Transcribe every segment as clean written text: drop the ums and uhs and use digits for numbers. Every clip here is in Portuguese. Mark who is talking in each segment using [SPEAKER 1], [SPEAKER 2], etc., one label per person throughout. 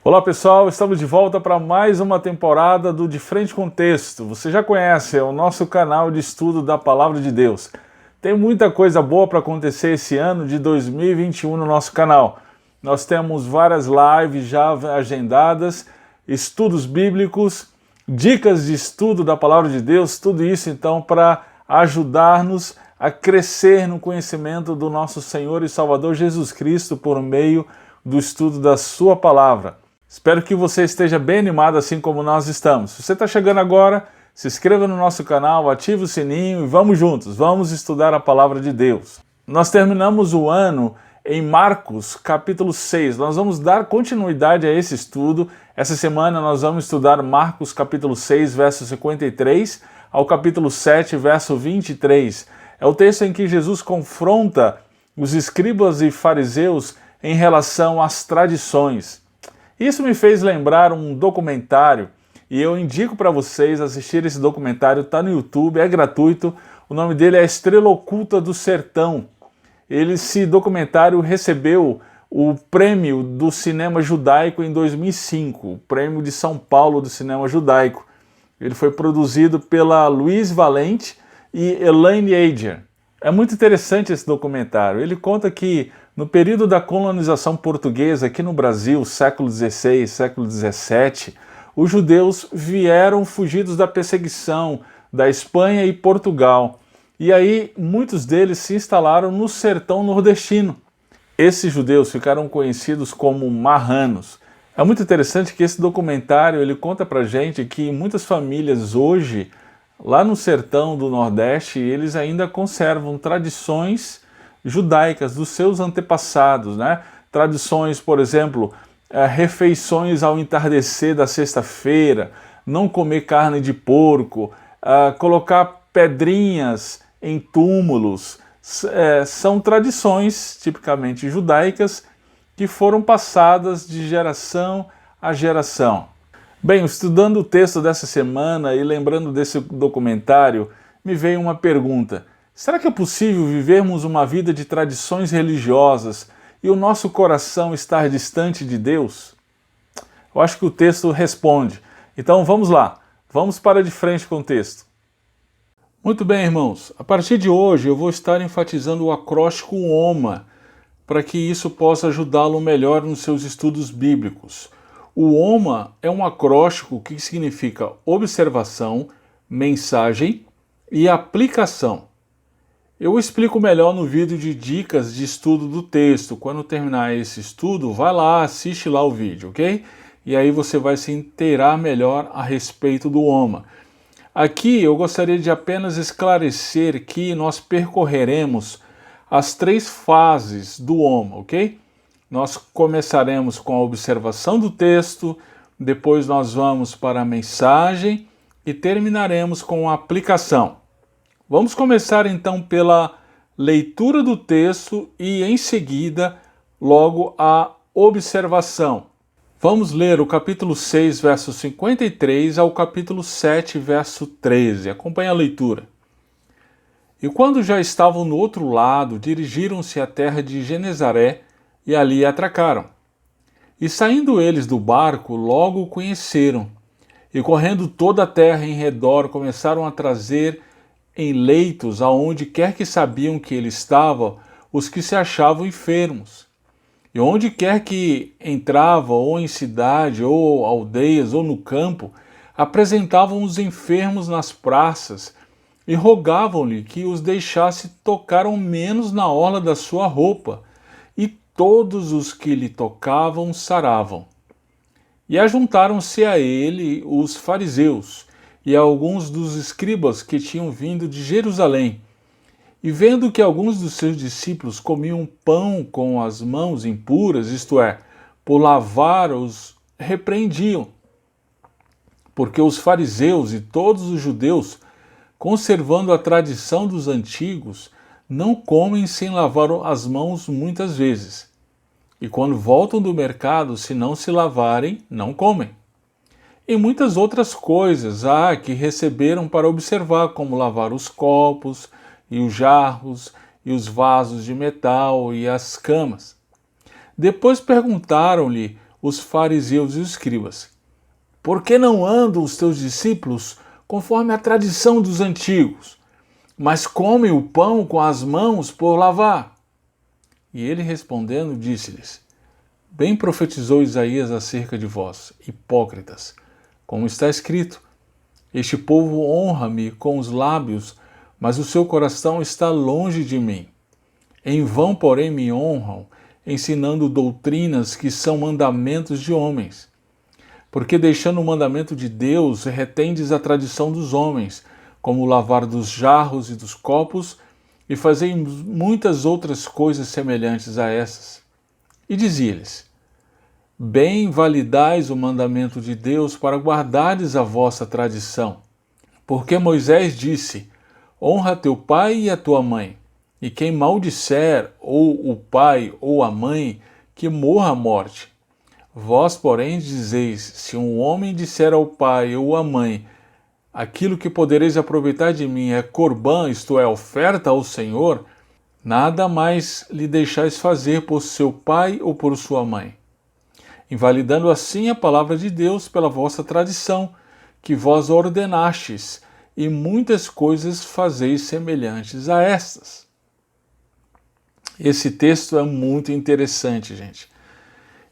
[SPEAKER 1] Olá pessoal, estamos de volta para mais uma temporada do De Frente com o Texto. Você já conhece, é o nosso canal de estudo da Palavra de Deus. Tem muita coisa boa para acontecer esse ano de 2021 no nosso canal. Nós temos várias lives já agendadas, estudos bíblicos, dicas de estudo da Palavra de Deus, tudo isso então para ajudar-nos a crescer no conhecimento do nosso Senhor e Salvador Jesus Cristo por meio do estudo da sua Palavra. Espero que você esteja bem animado assim como nós estamos. Se você está chegando agora, se inscreva no nosso canal, ative o sininho e vamos juntos, vamos estudar a Palavra de Deus. Nós terminamos o ano em Marcos capítulo 6, nós vamos dar continuidade a esse estudo. Essa semana nós vamos estudar Marcos capítulo 6, verso 53 ao capítulo 7, verso 23. É o texto em que Jesus confronta os escribas e fariseus em relação às tradições. Isso me fez lembrar um documentário e eu indico para vocês assistir esse documentário, está no YouTube, é gratuito, o nome dele é Estrela Oculta do Sertão. Esse documentário recebeu o prêmio do cinema judaico em 2005, o prêmio de São Paulo do cinema judaico. Ele foi produzido pela Luiz Valente e Elaine Ager. É muito interessante esse documentário. Ele conta que no período da colonização portuguesa aqui no Brasil, século XVI, século XVII, os judeus vieram fugidos da perseguição da Espanha e Portugal. E aí muitos deles se instalaram no sertão nordestino. Esses judeus ficaram conhecidos como marranos. É muito interessante que esse documentário ele conta pra gente que muitas famílias hoje, lá no sertão do Nordeste, eles ainda conservam tradições judaicas dos seus antepassados, né? Tradições, por exemplo, refeições ao entardecer da sexta-feira, não comer carne de porco, colocar pedrinhas em túmulos, são tradições tipicamente judaicas que foram passadas de geração a geração. Bem, estudando o texto dessa semana e lembrando desse documentário, me veio uma pergunta. Será que é possível vivermos uma vida de tradições religiosas e o nosso coração estar distante de Deus? Eu acho que o texto responde. Então vamos lá, vamos para de frente com o texto. Muito bem, irmãos, a partir de hoje eu vou estar enfatizando o acróstico OMA, para que isso possa ajudá-lo melhor nos seus estudos bíblicos. O OMA é um acróstico que significa observação, mensagem e aplicação. Eu explico melhor no vídeo de dicas de estudo do texto. Quando terminar esse estudo, vai lá, assiste lá o vídeo, ok? E aí você vai se inteirar melhor a respeito do OMA. Aqui eu gostaria de apenas esclarecer que nós percorreremos as 3 fases do OMA, ok? Nós começaremos com a observação do texto, depois nós vamos para a mensagem e terminaremos com a aplicação. Vamos começar então pela leitura do texto e em seguida logo a observação. Vamos ler o capítulo 6, verso 53 ao capítulo 7, verso 13. Acompanhe a leitura. E quando já estavam no outro lado, dirigiram-se à terra de Genezaré e ali atracaram. E saindo eles do barco, logo o conheceram. E correndo toda a terra em redor, começaram a trazer em leitos aonde quer que sabiam que ele estava, os que se achavam enfermos. E onde quer que entrava, ou em cidade, ou aldeias, ou no campo, apresentavam os enfermos nas praças e rogavam-lhe que os deixasse tocar ao menos na orla da sua roupa, e todos os que lhe tocavam saravam. E ajuntaram-se a ele os fariseus e alguns dos escribas que tinham vindo de Jerusalém, e vendo que alguns dos seus discípulos comiam pão com as mãos impuras, isto é, por lavar, os repreendiam. Porque os fariseus e todos os judeus, conservando a tradição dos antigos, não comem sem lavar as mãos muitas vezes. E quando voltam do mercado, se não se lavarem, não comem. E muitas outras coisas há que receberam para observar, como lavar os copos, e os jarros, e os vasos de metal, e as camas. Depois perguntaram-lhe os fariseus e os escribas: por que não andam os teus discípulos conforme a tradição dos antigos, mas comem o pão com as mãos por lavar? E ele respondendo disse-lhes: bem profetizou Isaías acerca de vós, hipócritas, como está escrito: este povo honra-me com os lábios, mas o seu coração está longe de mim. Em vão, porém, me honram, ensinando doutrinas que são mandamentos de homens. Porque deixando o mandamento de Deus, retendes a tradição dos homens, como o lavar dos jarros e dos copos, e fazei muitas outras coisas semelhantes a essas. E dizia-lhes: bem validais o mandamento de Deus para guardardes a vossa tradição. Porque Moisés disse: honra teu pai e a tua mãe, e quem maldisser ou o pai ou a mãe, que morra a morte. Vós, porém, dizeis: se um homem disser ao pai ou à mãe: aquilo que podereis aproveitar de mim é corbã, isto é, oferta ao Senhor, nada mais lhe deixais fazer por seu pai ou por sua mãe, invalidando assim a palavra de Deus pela vossa tradição, que vós ordenastes, e muitas coisas fazeis semelhantes a estas. Esse texto é muito interessante, gente.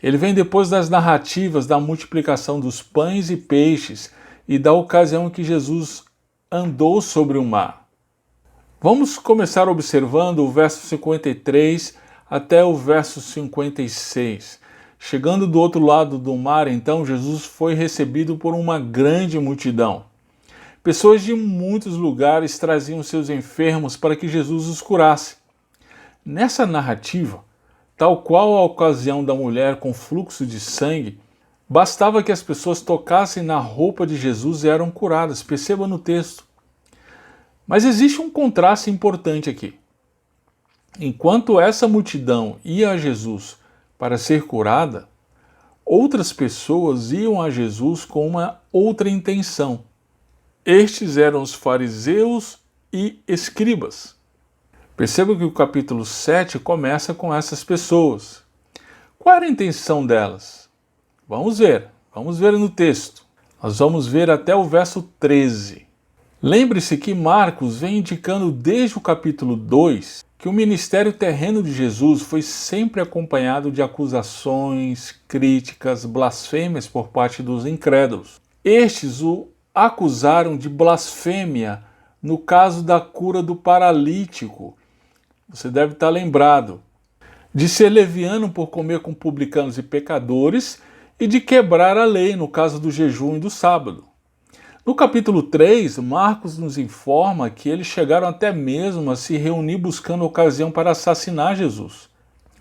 [SPEAKER 1] Ele vem depois das narrativas da multiplicação dos pães e peixes e da ocasião em que Jesus andou sobre o mar. Vamos começar observando o verso 53 até o verso 56. Chegando do outro lado do mar, então, Jesus foi recebido por uma grande multidão. Pessoas de muitos lugares traziam seus enfermos para que Jesus os curasse. Nessa narrativa, tal qual a ocasião da mulher com fluxo de sangue, bastava que as pessoas tocassem na roupa de Jesus e eram curadas. Perceba no texto. Mas existe um contraste importante aqui. Enquanto essa multidão ia a Jesus para ser curada, outras pessoas iam a Jesus com uma outra intenção. Estes eram os fariseus e escribas. Perceba que o capítulo 7 começa com essas pessoas. Qual era a intenção delas? Vamos ver no texto. Nós vamos ver até o verso 13. Lembre-se que Marcos vem indicando desde o capítulo 2 que o ministério terreno de Jesus foi sempre acompanhado de acusações, críticas, blasfêmias por parte dos incrédulos. Estes o acusaram de blasfêmia no caso da cura do paralítico. Você deve estar lembrado de ser leviano por comer com publicanos e pecadores e de quebrar a lei no caso do jejum e do sábado. No capítulo 3, Marcos nos informa que eles chegaram até mesmo a se reunir buscando ocasião para assassinar Jesus.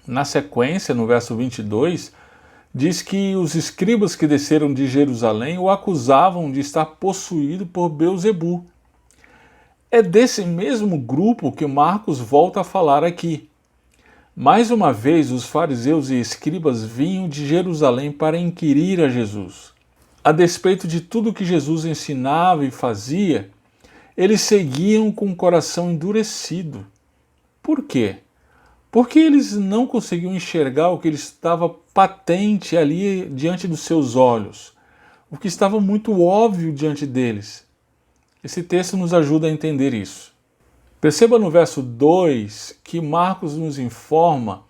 [SPEAKER 1] Na sequência, no verso 22, diz que os escribas que desceram de Jerusalém o acusavam de estar possuído por Beelzebu. É desse mesmo grupo que Marcos volta a falar aqui. Mais uma vez, os fariseus e escribas vinham de Jerusalém para inquirir a Jesus. A despeito de tudo que Jesus ensinava e fazia, eles seguiam com o coração endurecido. Por quê? Porque eles não conseguiam enxergar o que estava patente ali diante dos seus olhos, o que estava muito óbvio diante deles. Esse texto nos ajuda a entender isso. Perceba no verso 2 que Marcos nos informa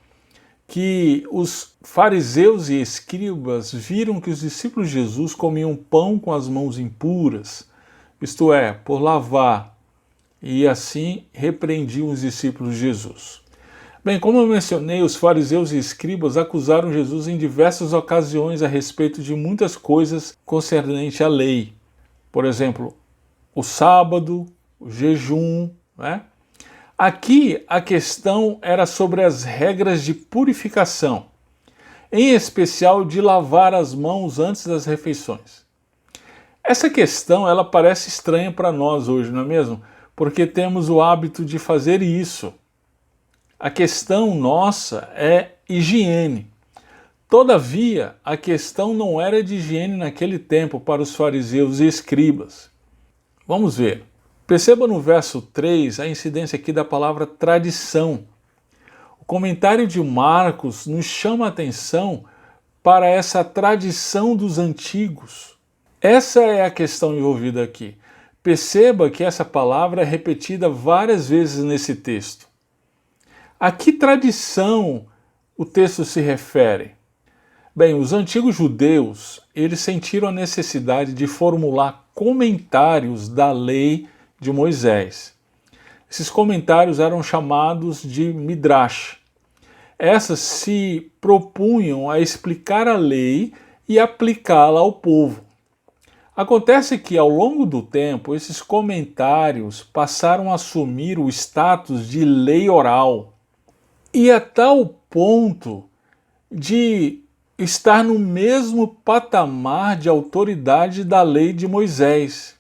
[SPEAKER 1] que os fariseus e escribas viram que os discípulos de Jesus comiam pão com as mãos impuras, isto é, por lavar, e assim repreendiam os discípulos de Jesus. Bem, como eu mencionei, os fariseus e escribas acusaram Jesus em diversas ocasiões a respeito de muitas coisas concernentes à lei. Por exemplo, o sábado, o jejum, né? Aqui a questão era sobre as regras de purificação, em especial de lavar as mãos antes das refeições. Essa questão ela parece estranha para nós hoje, não é mesmo? Porque temos o hábito de fazer isso. A questão nossa é higiene. Todavia, a questão não era de higiene naquele tempo para os fariseus e escribas. Vamos ver. Perceba no verso 3 a incidência aqui da palavra tradição. O comentário de Marcos nos chama a atenção para essa tradição dos antigos? Essa é a questão envolvida aqui. Perceba que essa palavra é repetida várias vezes nesse texto. A que tradição o texto se refere? Bem, os antigos judeus, eles sentiram a necessidade de formular comentários da lei de Moisés. Esses comentários eram chamados de midrash. Essas se propunham a explicar a lei e aplicá-la ao povo. Acontece que, ao longo do tempo, esses comentários passaram a assumir o status de lei oral, e a tal ponto de estar no mesmo patamar de autoridade da lei de Moisés.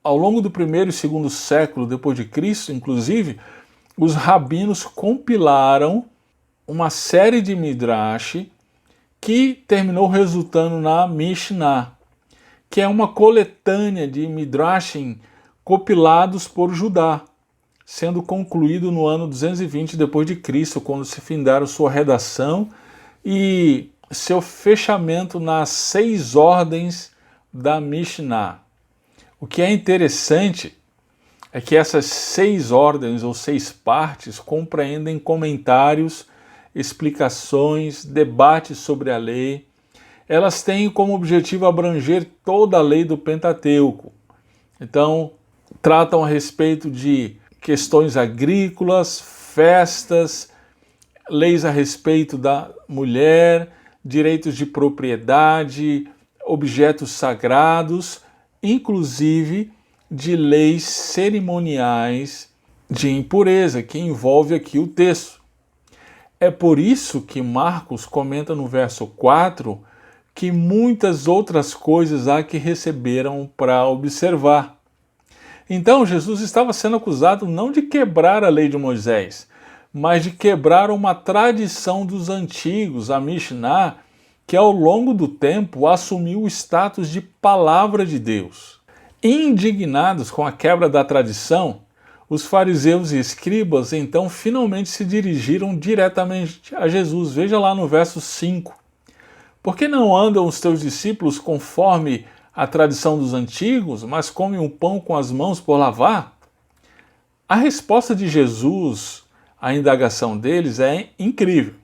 [SPEAKER 1] Ao longo do primeiro e segundo século depois de Cristo, inclusive, os rabinos compilaram uma série de midrash que terminou resultando na Mishnah, que é uma coletânea de midrashim compilados por Judá, sendo concluído no ano 220 depois de Cristo, quando se findaram sua redação e seu fechamento nas 6 ordens da Mishnah. O que é interessante é que essas 6 ordens ou 6 partes compreendem comentários, explicações, debates sobre a lei. Elas têm como objetivo abranger toda a lei do Pentateuco. Então, tratam a respeito de questões agrícolas, festas, leis a respeito da mulher, direitos de propriedade, objetos sagrados, inclusive de leis cerimoniais de impureza, que envolve aqui o texto. É por isso que Marcos comenta no verso 4 que muitas outras coisas há que receberam para observar. Então, Jesus estava sendo acusado não de quebrar a lei de Moisés, mas de quebrar uma tradição dos antigos, a Mishnah, que ao longo do tempo assumiu o status de palavra de Deus. Indignados com a quebra da tradição, os fariseus e escribas então finalmente se dirigiram diretamente a Jesus. Veja lá no verso 5. Por que não andam os teus discípulos conforme a tradição dos antigos, mas comem o pão com as mãos por lavar? A resposta de Jesus à indagação deles é incrível.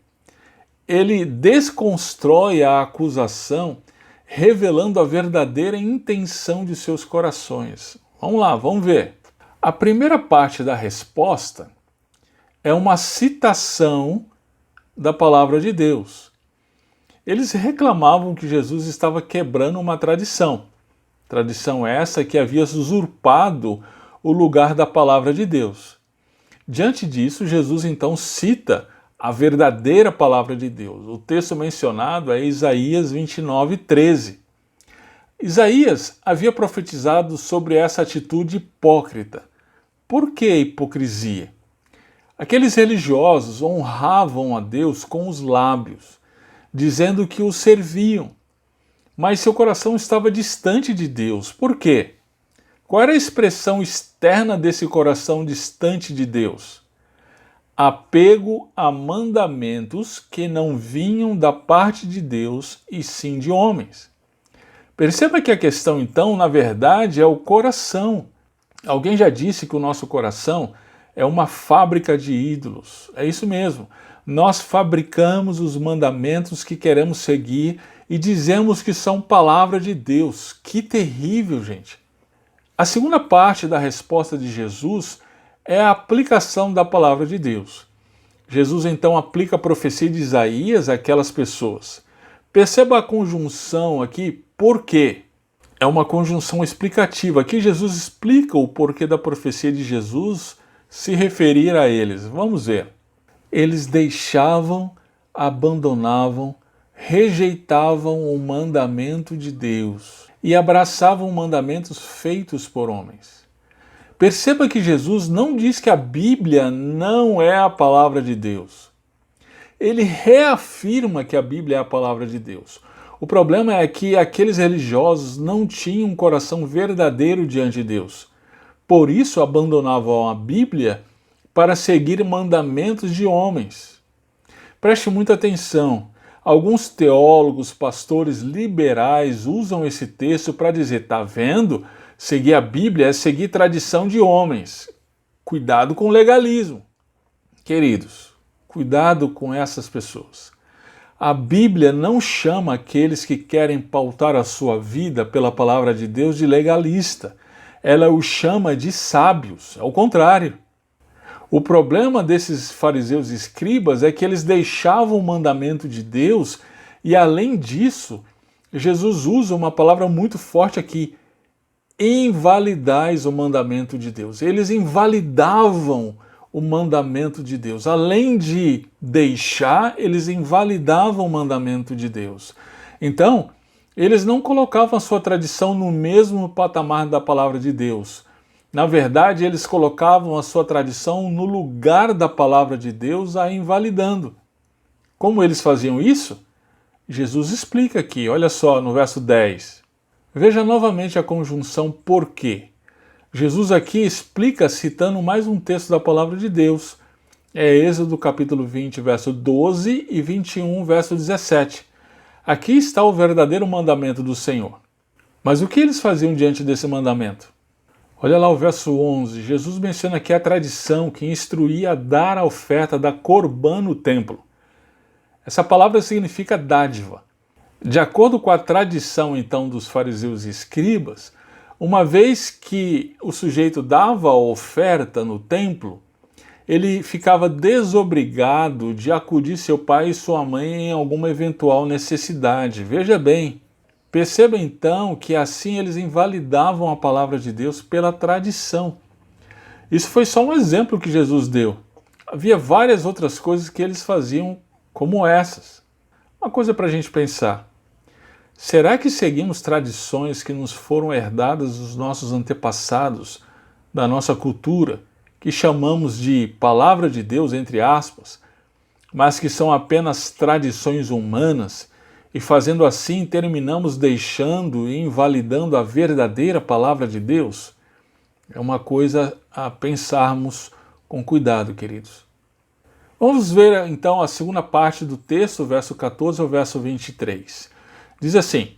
[SPEAKER 1] Ele desconstrói a acusação, revelando a verdadeira intenção de seus corações. Vamos lá, vamos ver. A primeira parte da resposta é uma citação da palavra de Deus. Eles reclamavam que Jesus estava quebrando uma tradição. Tradição essa que havia usurpado o lugar da palavra de Deus. Diante disso, Jesus então cita a verdadeira palavra de Deus. O texto mencionado é Isaías 29:13. Isaías havia profetizado sobre essa atitude hipócrita. Por que hipocrisia? Aqueles religiosos honravam a Deus com os lábios, dizendo que o serviam, mas seu coração estava distante de Deus. Por quê? Qual era a expressão externa desse coração distante de Deus? Apego a mandamentos que não vinham da parte de Deus e sim de homens. Perceba que a questão, então, na verdade, é o coração. Alguém já disse que o nosso coração é uma fábrica de ídolos. É isso mesmo. Nós fabricamos os mandamentos que queremos seguir e dizemos que são palavra de Deus. Que terrível, gente! A segunda parte da resposta de Jesus é a aplicação da palavra de Deus. Jesus então aplica a profecia de Isaías àquelas pessoas. Perceba a conjunção aqui, por quê? É uma conjunção explicativa. Aqui Jesus explica o porquê da profecia de Jesus se referir a eles. Vamos ver. Eles deixavam, abandonavam, rejeitavam o mandamento de Deus e abraçavam mandamentos feitos por homens. Perceba que Jesus não diz que a Bíblia não é a palavra de Deus. Ele reafirma que a Bíblia é a palavra de Deus. O problema é que aqueles religiosos não tinham um coração verdadeiro diante de Deus. Por isso abandonavam a Bíblia para seguir mandamentos de homens. Preste muita atenção. Alguns teólogos, pastores liberais usam esse texto para dizer, tá vendo? Seguir a Bíblia é seguir tradição de homens. Cuidado com o legalismo. Queridos, cuidado com essas pessoas. A Bíblia não chama aqueles que querem pautar a sua vida pela palavra de Deus de legalista. Ela os chama de sábios, ao contrário. O problema desses fariseus e escribas é que eles deixavam o mandamento de Deus e, além disso, Jesus usa uma palavra muito forte aqui, invalidais o mandamento de Deus. Eles invalidavam o mandamento de Deus. Além de deixar, eles invalidavam o mandamento de Deus. Então, eles não colocavam a sua tradição no mesmo patamar da palavra de Deus. Na verdade, eles colocavam a sua tradição no lugar da palavra de Deus, a invalidando. Como eles faziam isso? Jesus explica aqui, olha só, no verso 10. Veja novamente a conjunção por quê. Jesus aqui explica citando mais um texto da palavra de Deus. É Êxodo capítulo 20, verso 12 e 21, verso 17. Aqui está o verdadeiro mandamento do Senhor. Mas o que eles faziam diante desse mandamento? Olha lá o verso 11, Jesus menciona aqui a tradição que instruía a dar a oferta da corbã no templo. Essa palavra significa dádiva. De acordo com a tradição, então, dos fariseus e escribas, uma vez que o sujeito dava a oferta no templo, ele ficava desobrigado de acudir seu pai e sua mãe em alguma eventual necessidade. Veja bem, perceba então que assim eles invalidavam a palavra de Deus pela tradição. Isso foi só um exemplo que Jesus deu. Havia várias outras coisas que eles faziam como essas. Uma coisa para a gente pensar. Será que seguimos tradições que nos foram herdadas dos nossos antepassados, da nossa cultura, que chamamos de palavra de Deus, entre aspas, mas que são apenas tradições humanas, e fazendo assim terminamos deixando e invalidando a verdadeira palavra de Deus? É uma coisa a pensarmos com cuidado, queridos. Vamos ver então a segunda parte do texto, verso 14 ao verso 23. Diz assim: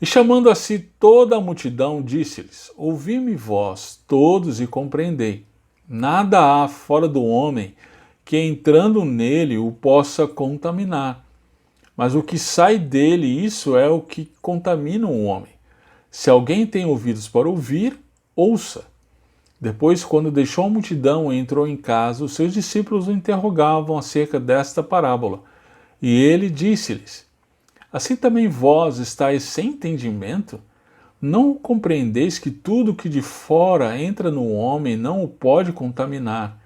[SPEAKER 1] E chamando a si toda a multidão, disse-lhes: Ouvi-me vós todos e compreendei. Nada há fora do homem que entrando nele o possa contaminar. Mas o que sai dele, isso é o que contamina o homem. Se alguém tem ouvidos para ouvir, ouça. Depois, quando deixou a multidão e entrou em casa, os seus discípulos o interrogavam acerca desta parábola. E ele disse-lhes: Assim também vós estáis sem entendimento? Não compreendeis que tudo que de fora entra no homem não o pode contaminar,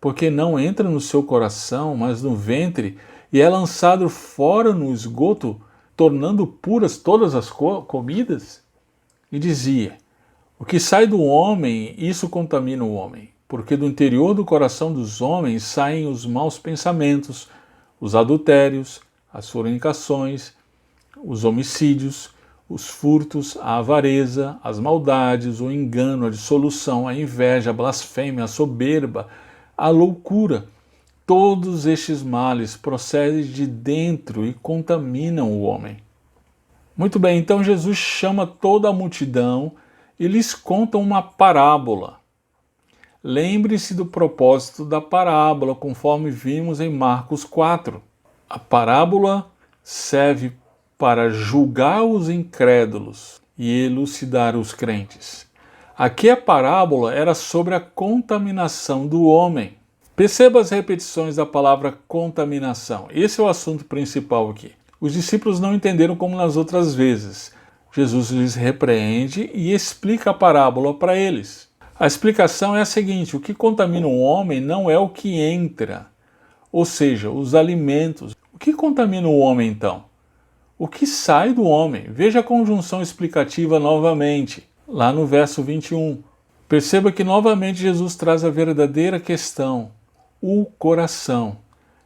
[SPEAKER 1] porque não entra no seu coração, mas no ventre, e é lançado fora no esgoto, tornando puras todas as comidas? E dizia: O que sai do homem, isso contamina o homem, porque do interior do coração dos homens saem os maus pensamentos, os adultérios, as fornicações, os homicídios, os furtos, a avareza, as maldades, o engano, a dissolução, a inveja, a blasfêmia, a soberba, a loucura. Todos estes males procedem de dentro e contaminam o homem. Muito bem, então Jesus chama toda a multidão e lhes conta uma parábola. Lembre-se do propósito da parábola, conforme vimos em Marcos 4. A parábola serve para julgar os incrédulos e elucidar os crentes. Aqui a parábola era sobre a contaminação do homem. Perceba as repetições da palavra contaminação. Esse é o assunto principal aqui. Os discípulos não entenderam como nas outras vezes. Jesus lhes repreende e explica a parábola para eles. A explicação é a seguinte: o que contamina o homem não é o que entra, ou seja, os alimentos. O que contamina o homem então? O que sai do homem? Veja a conjunção explicativa novamente, lá no verso 21. Perceba que novamente Jesus traz a verdadeira questão: o coração.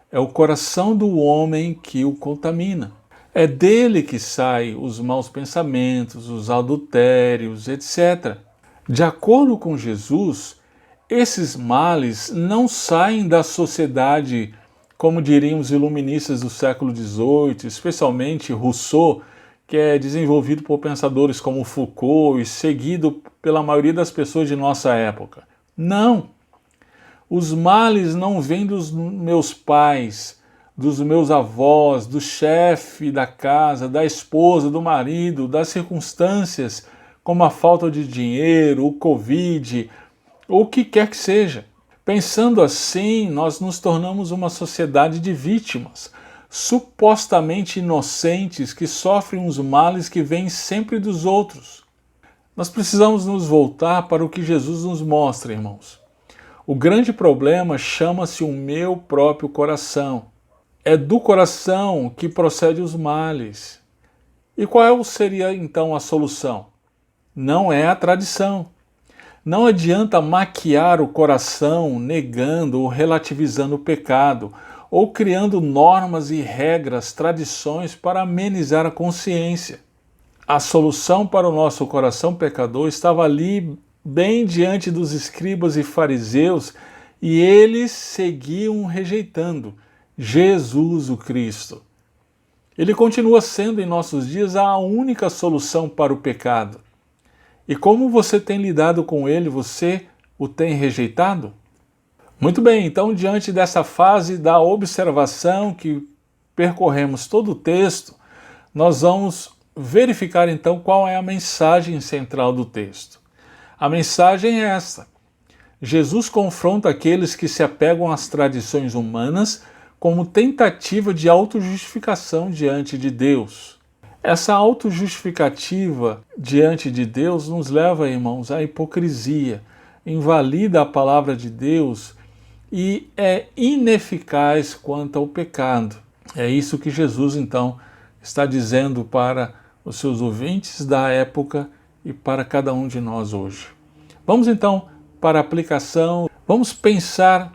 [SPEAKER 1] É o coração do homem que o contamina. É dele que saem os maus pensamentos, os adultérios, etc. De acordo com Jesus, esses males não saem da sociedade como diriam os iluministas do século XVIII, especialmente Rousseau, que é desenvolvido por pensadores como Foucault e seguido pela maioria das pessoas de nossa época. Não! Os males não vêm dos meus pais, dos meus avós, do chefe da casa, da esposa, do marido, das circunstâncias, como a falta de dinheiro, o Covid, ou o que quer que seja. Pensando assim, nós nos tornamos uma sociedade de vítimas, supostamente inocentes, que sofrem os males que vêm sempre dos outros. Nós precisamos nos voltar para o que Jesus nos mostra, irmãos. O grande problema chama-se o meu próprio coração. É do coração que procedem os males. E qual seria então a solução? Não é a tradição. Não adianta maquiar o coração negando ou relativizando o pecado, ou criando normas e regras, tradições para amenizar a consciência. A solução para o nosso coração pecador estava ali, bem diante dos escribas e fariseus, e eles seguiam rejeitando Jesus o Cristo. Ele continua sendo em nossos dias a única solução para o pecado. E como você tem lidado com ele, você o tem rejeitado? Muito bem, então diante dessa fase da observação que percorremos todo o texto, nós vamos verificar então qual é a mensagem central do texto. A mensagem é esta: Jesus confronta aqueles que se apegam às tradições humanas como tentativa de autojustificação diante de Deus. Essa autojustificativa diante de Deus nos leva, irmãos, à hipocrisia, invalida a palavra de Deus e é ineficaz quanto ao pecado. É isso que Jesus, então, está dizendo para os seus ouvintes da época e para cada um de nós hoje. Vamos, então, para a aplicação. Vamos pensar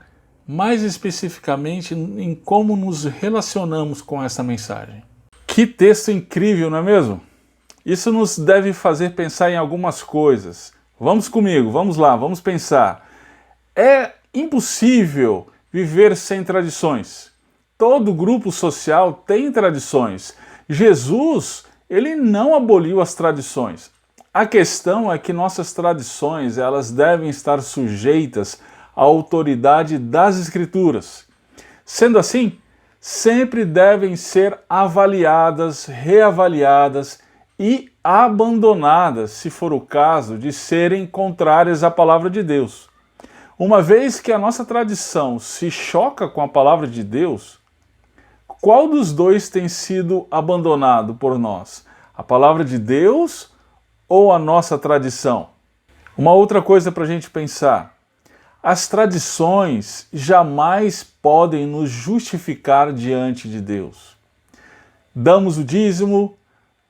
[SPEAKER 1] mais especificamente em como nos relacionamos com essa mensagem. Que texto incrível, não é mesmo? Isso nos deve fazer pensar em algumas coisas. Vamos comigo, vamos lá, vamos pensar. É impossível viver sem tradições. Todo grupo social tem tradições. Jesus, ele não aboliu as tradições. A questão é que nossas tradições, elas devem estar sujeitas à autoridade das Escrituras. Sendo assim, sempre devem ser avaliadas, reavaliadas e abandonadas, se for o caso de serem contrárias à palavra de Deus. Uma vez que a nossa tradição se choca com a palavra de Deus, qual dos dois tem sido abandonado por nós? A palavra de Deus ou a nossa tradição? Uma outra coisa para a gente pensar: as tradições jamais podem nos justificar diante de Deus. Damos o dízimo,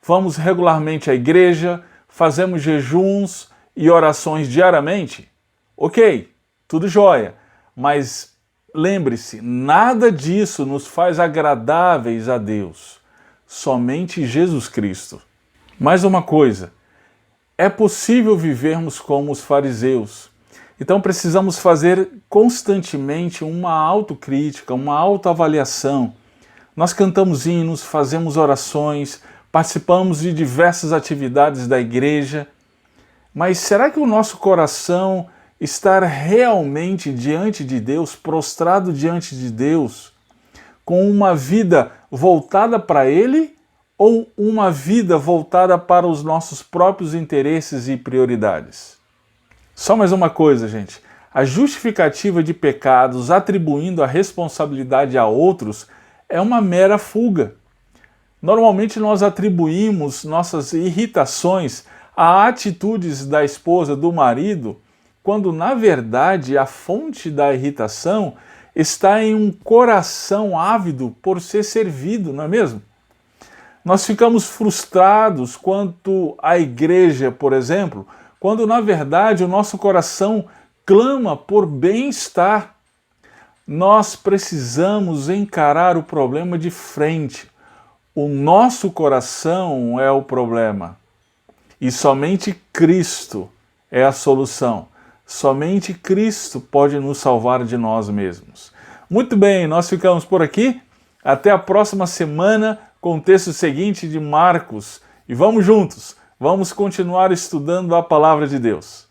[SPEAKER 1] vamos regularmente à igreja, fazemos jejuns e orações diariamente? Ok, tudo jóia, mas lembre-se, nada disso nos faz agradáveis a Deus, somente Jesus Cristo. Mais uma coisa, é possível vivermos como os fariseus. Então precisamos fazer constantemente uma autocrítica, uma autoavaliação. Nós cantamos hinos, fazemos orações, participamos de diversas atividades da igreja, mas será que o nosso coração está realmente diante de Deus, prostrado diante de Deus, com uma vida voltada para Ele ou uma vida voltada para os nossos próprios interesses e prioridades? Só mais uma coisa, gente. A justificativa de pecados atribuindo a responsabilidade a outros é uma mera fuga. Normalmente nós atribuímos nossas irritações a atitudes da esposa, do marido, quando na verdade a fonte da irritação está em um coração ávido por ser servido, não é mesmo? Nós ficamos frustrados quanto à igreja, por exemplo, quando na verdade o nosso coração clama por bem-estar. Nós precisamos encarar o problema de frente. O nosso coração é o problema. E somente Cristo é a solução. Somente Cristo pode nos salvar de nós mesmos. Muito bem, nós ficamos por aqui. Até a próxima semana com o texto seguinte de Marcos. E vamos juntos, vamos continuar estudando a palavra de Deus.